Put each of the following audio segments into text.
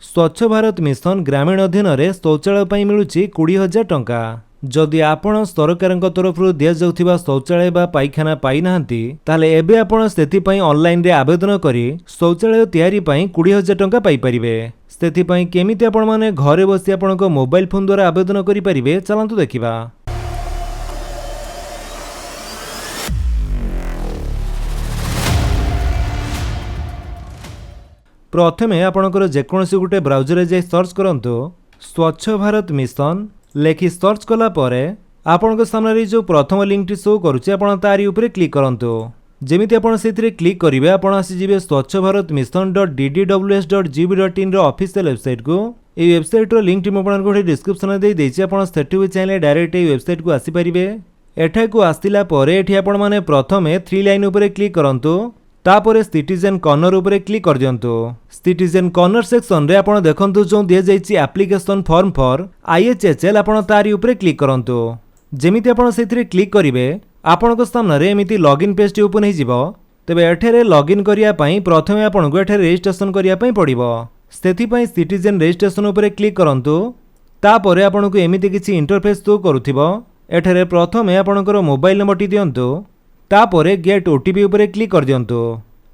स्वच्छ भारत मिशन ग्रामीण अधीन में शौचालय पर मिलूँ 20,000 टंका। जदि आपण सरकार तरफ दिया शौचालय बा पाइखाना पाई नाहंती ताले एबे आपण सेथिपई ऑनलाइन रे आवेदन करी शौचालय तैयारी पई 20,000 टंका पाई परिबे। सेथिपई केमिति आपण माने घरे बसी आपणक मोबाइल फोन द्वारा आवेदन करि परिबे चलंतु देखिबा। प्रथमे आपणकर जेकोसी गोटे ब्राउजर जाई सर्च करंतु स्वच्छ भारत मिशन लेखि सर्च कला परे आपणक सामने जो प्रथम लिंक टी शो करुचे आपण तारी उपरे क्लिक करंतु। जेमिति आपण सेथिरे क्लिक करिवे आपण आसी जिवे स्वच्छ भारत मिशन .ddws.gov.in रो ऑफिशियल वेबसाइट को। ए वेबसाइट रो लिंक टी म आपण गोटे डिस्क्रिप्शन रे देई दैछि। आपण सेठी भी चाहिले डायरेक्ट ए वेबसाइट को आसी परिबे। एठा को आस्तिला परे एठी आपण माने प्रथमे 3 लाइन उपरे क्लिक करंतु तापर सिटीजन कॉर्नर उपरे क्लिक कर दियंतु। सिटीजन कॉर्नर सेक्शन रे आपण देखंतु जो दिया जाइछि एप्लीकेशन फॉर्म फॉर IHHL आपण तारी उपरे क्लिक करंतु। जेमिति आपण सेथिरे क्लिक करिवे आपणक सामने रे एमिति लॉगिन पेज ओपन हे जिवो। तबे एठेरे लॉगिन करिया पई प्रथमे आपण को एठेरे रजिस्ट्रेशन करिया पई पड़िबो। सेथि पई सिटीजन रजिस्ट्रेशन उपरे क्लिक करंतु। तापर आपण को एमिति किछि इंटरफेस शो करूथिबो। एठेरे प्रथमे आपणकर मोबाइल नंबर टी दियंतु तापरे गेट ओटीपी उपरे क्लिक कर दियंतु।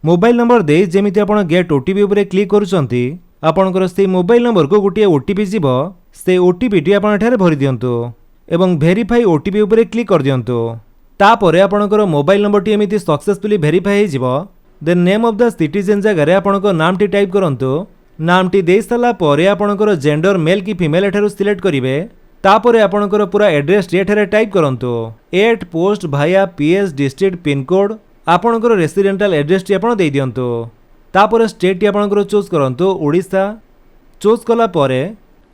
मोबाइल नंबर दे जेमिति आपण गेट ओटीपी उपरे क्लिक करूचंती आपणकर से मोबाइल नंबर को गोटे ओटीपी जीवो। से ओटीपी टी आपण एठारे भरि दियंतु एवं वेरीफाई ओटीपी उपरे क्लिक कर दियंतु। तापरे आपणकर मोबाइल नंबर टी एमिति सक्सेसफुली वेरीफाई हे जिवो। Then name of the citizen जगह रे आपणकर नाम टी टाइप करंतु। नाम टी देई साला परे आपणकर जेंडर मेल की फीमेल एठारु सिलेक्ट करिवे। तापरे आपणकर पूरा एड्रेस टी एठारे टाइप करंतु। 8 पोस्ट भाया PS डिस्ट्रिक्ट पिन कोड आपणकर रेसिडेंटल एड्रेस टी आपण देई दियंतु। तापरे स्टेट टी आपणकर चूज करंतु ओडिशा। चूज कला परे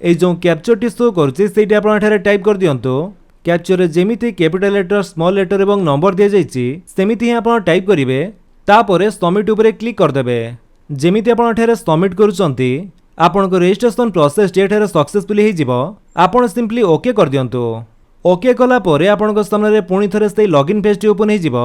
ए जो कैप्चर टी शो करछि सेटी आपण एठारे टाइप कर दियंतु। कैप्चर रे जेमिति कैपिटल लेटर स्मॉल लेटर एवं नंबर दिया जाइछि सेमिति ही आपण टाइप करिवे। तापरे सबमिट उपरे क्लिक कर देबे। जेमिति आपण एठारे सबमिट करूचंती आपण को रजिस्ट्रेशन प्रोसेस टी एठारे सक्सेसफुली हे जिवो। आपण सिंपली ओके कर दियंतु। ओके कला परे आपण को सामने रे पुणी थरे से लॉगिन पेज टी ओपन हे जिवो।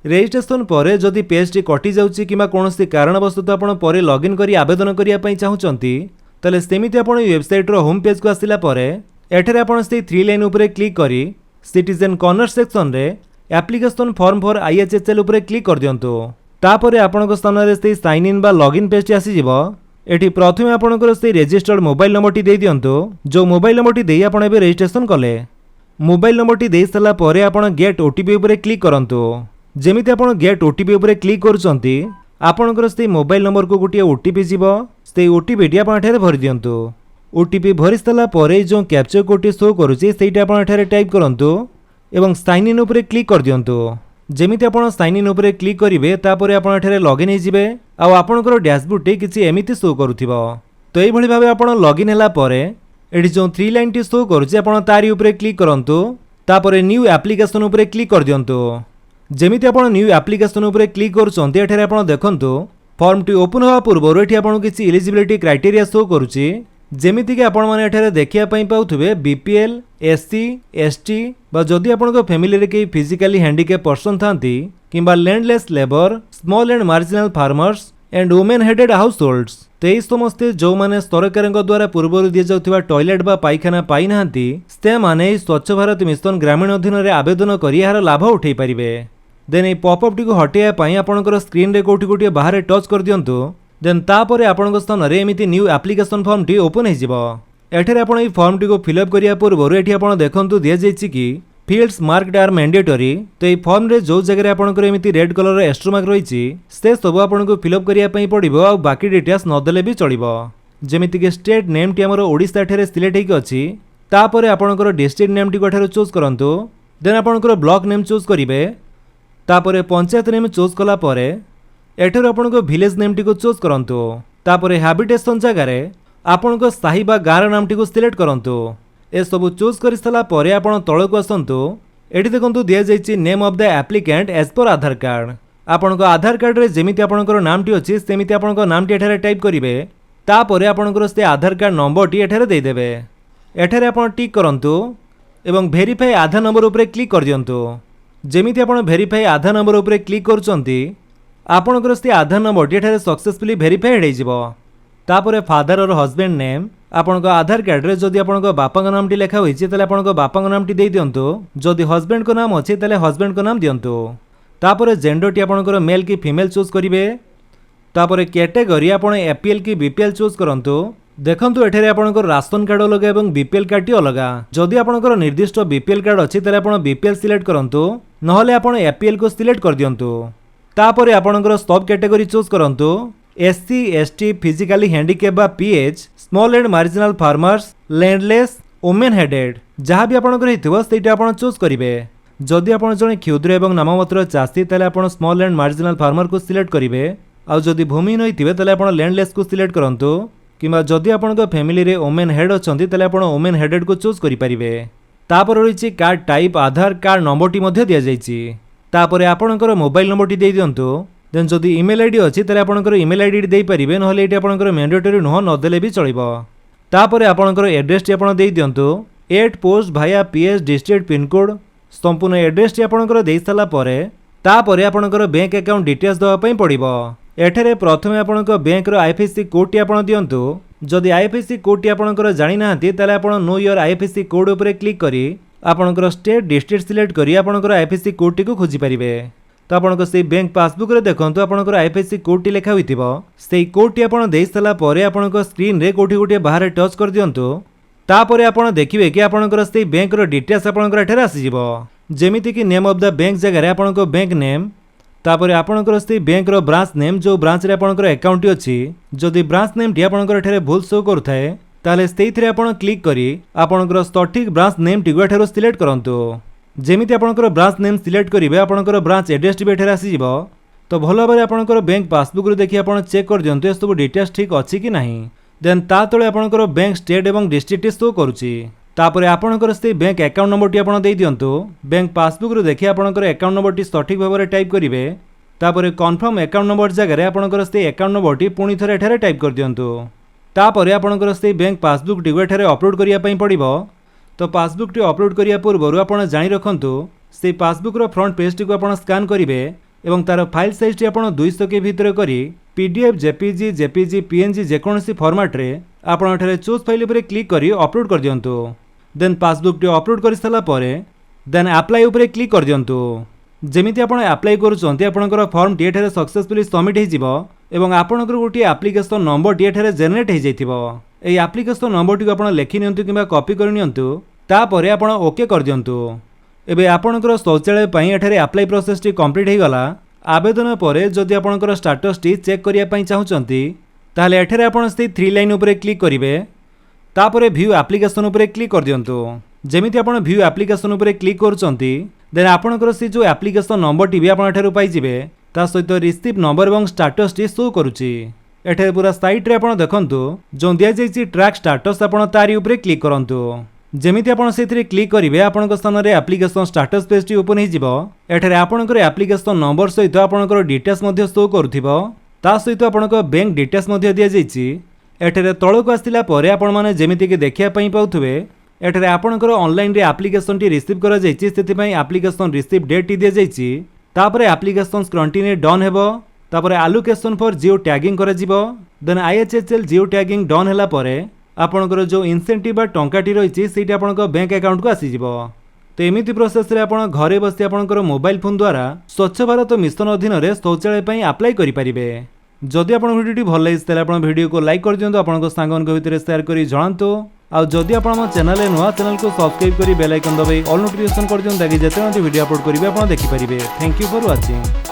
रजिस्ट्रेशन परे जदि पेज टी कटि जाउछि किबा कोनोसी कारणवशत आपण परे लॉगिन करी आवेदन करिया पई चाहुचंती तले सेमिति आपण वेबसाइट रो होम पेज को आसिला परे एठारे आपण से 3 लाइन उपरे क्लिक करी सिटीजन कॉर्नर सेक्शन रे एप्लीकेशन फॉर्म फॉर IHHL उपरे क्लिक कर दियंतु। तापरे आपण को सामने रे से साइन इन बा लॉगिन पेज टी आसी जिवो। एठी प्रथमे आपणकर से रजिस्टर्ड मोबाइल नंबर टी देई दियंतु। जो मोबाइल नंबर टी देई आपण एबे रजिस्ट्रेशन कले। मोबाइल नंबर टी देई सला परे आपण गेट ओटीपी उपरे क्लिक करंतु। जेमिति आपण गेट ओटीपी उपरे क्लिक करूचंती आपणकर से मोबाइल नंबर को गोटे ओटीपी जीवो। से ओटीपी टी आपण एठारे भरि दियंतु। ओटीपी भरि सला परे जो कैप्चर कोड टी शो करूची सेटा आपण एठारे टाइप करंतु एवं साइन इन उपरे क्लिक कर दियंतु। जेमिति आपण साइन इन उपरे क्लिक करिवे तापरे आपण एठारे लॉगिन हे जिवे आ आपणकर डैशबोर्ड टी किछि एमिति शो करूथिबो। तो एई भली भाबे आपण लॉगिन हैला परे एठी जो 3 लाइन टी शो करूची आपण तारी उपरे क्लिक करंतु। तापरे न्यू एप्लीकेशन उपरे क्लिक कर दियंतु। जेमिति आपण न्यू एप्लीकेशन उपरे क्लिक करूचंती एठारे आपण देखंतु फॉर्म टी ओपन होवा पूर्व एठी आपण किछि एलिजिबिलिटी क्राइटेरिया शो करूची। जेमिति कि आपण माने एठारे देखिया पई पाउथुबे BPL SC ST बा जदि आपण को फैमिली रे के फिजिकली हैंडिकैप पर्सन थांती किंबा landless labour small and marginal farmers and women headed households तेई समस्ते जो माने सरकार द्वारा पूर्व दिया जाउथिबा टॉयलेट बा पाइखाना पाई नाहंती से माने स्वच्छ भारत मिशन ग्रामीण अधीन रे आवेदन करि यार लाभ उठै परिबे। देन ए पॉपअप टी को हटेया पई आपणकर स्क्रीन रे कोठी कोठी बाहर टच कर दियंतु। देन तापरे आपणक स्थान रे एमिति न्यू एप्लीकेशन फॉर्म टी ओपन हे जिवो। एठरे आपण ए फॉर्म टी को फिलअप करिया पूर्व एठी आपण देखंतु दिया जाइछि कि फील्ड्स मार्क्ड आर मैंडेटरी। तो ए फॉर्म रे जो जगह रे आपणकर एमिति रेड कलर रे एस्ट्रो मार्क रहिछि से सब आपण को फिलअप करिया पई पड़िबो आ बाकी डिटेल्स न देले भी चलिबो। जेमिति कि स्टेट नेम टी हमर ओडिसा एठरे सिलेक्ट हेकि अछि। तापरे आपणकर डिस्ट्रिक्ट नेम टी को एठरे चूज करंतु। देन आपणकर ब्लॉक नेम चूज करिवे। तापरे पंचायत नेम चूज कला परे एठरे आपणको विलेज नेम टी को चूज करंतु। तापरे हैबिटेशन जगह रे आपणको साही बा गार नाम टी को सिलेक्ट करंतु। ए सब चूज करि सला परे आपण तळको आसंतु। एठी देखंतु दिया जाइछि name of the applicant as per Aadhaar card. आपणको Aadhaar card रे जेमिति आपणकर नाम टी अछि सेमिति आपणको नाम टी एठारे टाइप करिवे। तापरे आपणकर से आधार कार्ड नंबर टी एठारे देई देबे। एठारे आपण टिक करंतु एवं वेरीफाई आधार नंबर उपरे क्लिक कर दियंतु। जेमिति आपण वेरीफाई आधार नंबर उपरे क्लिक करूचंती आपणकर से आधार नंबर टी एठारे सक्सेसफुली वेरीफाइड हे जिवो। तापर फादर और हस्बैंड नेम आपन आधार कार्ड रे जदि आपन बापा नामटी लिखा होइछि ताले आपन बापा नामटी दे दियंतु जदि हस्बैंड को नाम अछि ताले हस्बैंड को नाम दियंतु तापर जेंडर टी आपन मेल की फीमेल चूज करिवे तापर कैटेगरी आपन एपीएल की बीपीएल चूज करंतु देखंतु एठरे आपनकर राशन कार्ड अलग एवं बीपीएल कार्ड टी अलग जदि आपनकर निर्दिष्ट बीपीएल कार्ड अछि ताले आपन बीपीएल सिलेक्ट करंतु नहले आपन एपीएल को सिलेक्ट कर दियंतु तापर आपनकर सब कैटेगरी चूज करंतु एससी एसटी फिजिकली हैंडिकैप बा pH small and marginal farmers landless women headed जहाँ भी आपनकर हेतिबो सेटा आपन चूज करिवे जदि आपन जने क्षुद्र एवं नाममात्र चाषी ताले आपन स्मॉल एंड मार्जिनल फार्मर को सिलेक्ट करिवे आ जदि भूमिहीन होइतिबे ताले आपन लैंडलेस को सिलेक्ट करंतु किंबा जदि आपनकर फैमिली रे वुमेन हेड अछंती ताले आपन वुमेन हेडेड को चूज करि परिवे तापर रहिछि कार्ड टाइप आधार कार्ड नंबर टी मध्ये दिया जाइछि तापर आपनकर मोबाइल नंबर टी दे दियंतु देन जदि ईमेल आईडी अछि ताले आपनकर ईमेल आईडी देई परिबे नहले एटी आपनकर मैंडेटरी नुह न देले भी चलिबो तापर आपनकर एड्रेस टी आपन देई दियंतु 8 पोस्ट भाया पीएस डिस्ट्रिक्ट पिन कोड संपूर्ण एड्रेस टी आपनकर देई साला परे तापर आपनकर बैंक अकाउंट डिटेल्स दवा पई पड़िबो एठरे प्रथमे आपनकर बैंक रो आईएफएससी कोड टी आपन दियंतु जदि आईएफएससी कोड टी आपनकर जानि नाहंती ताले आपन नो योर आईएफएससी कोड ऊपर क्लिक करी आपनकर स्टेट डिस्ट्रिक्ट सिलेक्ट करी आपनकर आईएफएससी कोड टी को खोजि परिबे तो आपनकर से बैंक पासबुक रे देखंतु आपनकर आईएफएससी कोड टी लेखा होइतिबो सेई कोड टी आपन देई सला परे आपनकर स्क्रीन रे कोठी कोठी बाहर टच कर दियंतु तापरे आपन देखिबे कि आपनकर से बैंक रो डिटेल्स आपनकर एठरे आसी जिवो जेमिति कि नेम ऑफ द बैंक जगह रे आपनकर बैंक नेम तापरे आपनकर से बैंक रो ब्रांच नेम जो ब्रांच रे आपनकर अकाउंट अछि जदि ब्रांच नेम टी आपनकर एठरे भूल शो करथाय ताले सेइथरे आपन क्लिक करी आपनकर सटीक ब्रांच नेम टी एठरे सिलेक्ट करंतु जेमिति आपनकर ब्रांच नेम सिलेक्ट करिवे आपनकर ब्रांच एड्रेस टी एठरे आसी जिवो तो भलो भाबरे आपनकर बैंक पासबुक रे देखि आपन चेक कर दियंतु ए सब डिटेल्स ठीक अछि कि नाही देन ता तळे आपनकर बैंक स्टेट एवं डिस्ट्रिक्ट शो करूची तापरे आपनकर से बैंक अकाउंट नंबर टी आपन देई दियंतु बैंक पासबुक रे देखि आपनकर अकाउंट नंबर टी सटीक भाबरे टाइप करिवे तापरे कन्फर्म अकाउंट नंबर जगह रे आपनकर से अकाउंट नंबर टी पुणी थरे एठारे टाइप कर दियंतु तापरे आपनकर से बैंक पासबुक टी एठारे अपलोड करिया पई पड़िबो तो पासबुक टी अपलोड करिया पूर्व आपन जानि रखंतु से पासबुक रो फ्रंट पेज टी को आपन स्कैन करिवे एवं तार फाइल साइज टी आपन 200 के भीतर करी पीडीएफ जेपीजी पीएनजी जेकोनसी फॉर्मेट रे आपन एठारे चूज फाइल ऊपर क्लिक करी अपलोड कर दियंतु देन पासबुक टी अपलोड कर साला परे देन अप्लाई ऊपर क्लिक कर दियंतु जेमिति आपन अप्लाई करूचंती आपनकर फॉर्म टी एठारे सक्सेसफुली सबमिट हे जिवो एवं आपनकर गोटी एप्लीकेशन नंबर टी एठारे जनरेट हे जाइथिबो एई एप्लीकेशन नंबर टी को आपन लेखि नियंतु किबा कॉपी कर नियंतु तापरे आपन ओके कर दियंतु एबे आपनकर शौचालय पई एठारे अप्लाई प्रोसेस टी कंप्लीट हे गला आवेदन परे जदि आपनकर स्टेटस टी चेक करिया पई चाहुचंती ताले एठारे आपन से 3 लाइन ऊपर क्लिक करिवे तापरे व्यू एप्लीकेशन ऊपर क्लिक कर दियंतु जेमिति आपन व्यू एप्लीकेशन ऊपर क्लिक करूचंती देन आपनकर से जो एप्लीकेशन नंबर टी भी आपन एठारे पाई जिवे ता सहित रिसीव नंबर एवं स्टेटस टी शो करूची एठारे पूरा साइट रे आपन देखंतु जो दिया जाईची ट्रैक स्टेटस आपन तारी ऊपर क्लिक करंतु जेमिति आपन सेथिरे क्लिक करिवे आपनक स्थान रे एप्लीकेशन स्टेटस पेज टी ओपन हे जिवो एठारे आपनकर एप्लीकेशन नंबर सहित आपनकर डिटेल्स मध्ये शो करूथिबो ता सहित आपनक बैंक डिटेल्स मध्ये दिया जाईची एठारे तळक आसिला परे आपन माने जेमिति कि देखिया पई पाउथबे एठारे आपनकर ऑनलाइन रे एप्लीकेशन टी रिसीव करा जाईची सेति पई एप्लीकेशन रिसीव डेट टी दिया जाईची तापरे एप्लीकेशन स्क्रटिनी डन हेबो तापरे एलोकेशन फॉर जियो टैगिंग करा जिवो देन आईएचएचएल जियो टैगिंग डन हैला परे आपनकर जो इंसेंटिव बा टंकाटी रहिछि सेटा आपनकर बैंक अकाउंट को आसी जिवो तो एमिति प्रोसेस रे आपन घरे बसी आपनकर मोबाइल फोन द्वारा स्वच्छ भारत मिशन अधीन रे शौचालय पई अप्लाई करि परिबे जदि आपन वीडियो भल लागिस तले आपन वीडियो को लाइक कर दियंतु आपनकर सांगन को भितर शेयर करी जणांतु आ जदि आपन हम चैनल नुआ चैनल को सब्सक्राइब करी बेल आइकन दबाई ऑल नोटिफिकेशन कर दियंतु ताकि जेते वीडियो अपलोड करिवे आपन देखि परिबे थैंक यू फॉर वाचिंग।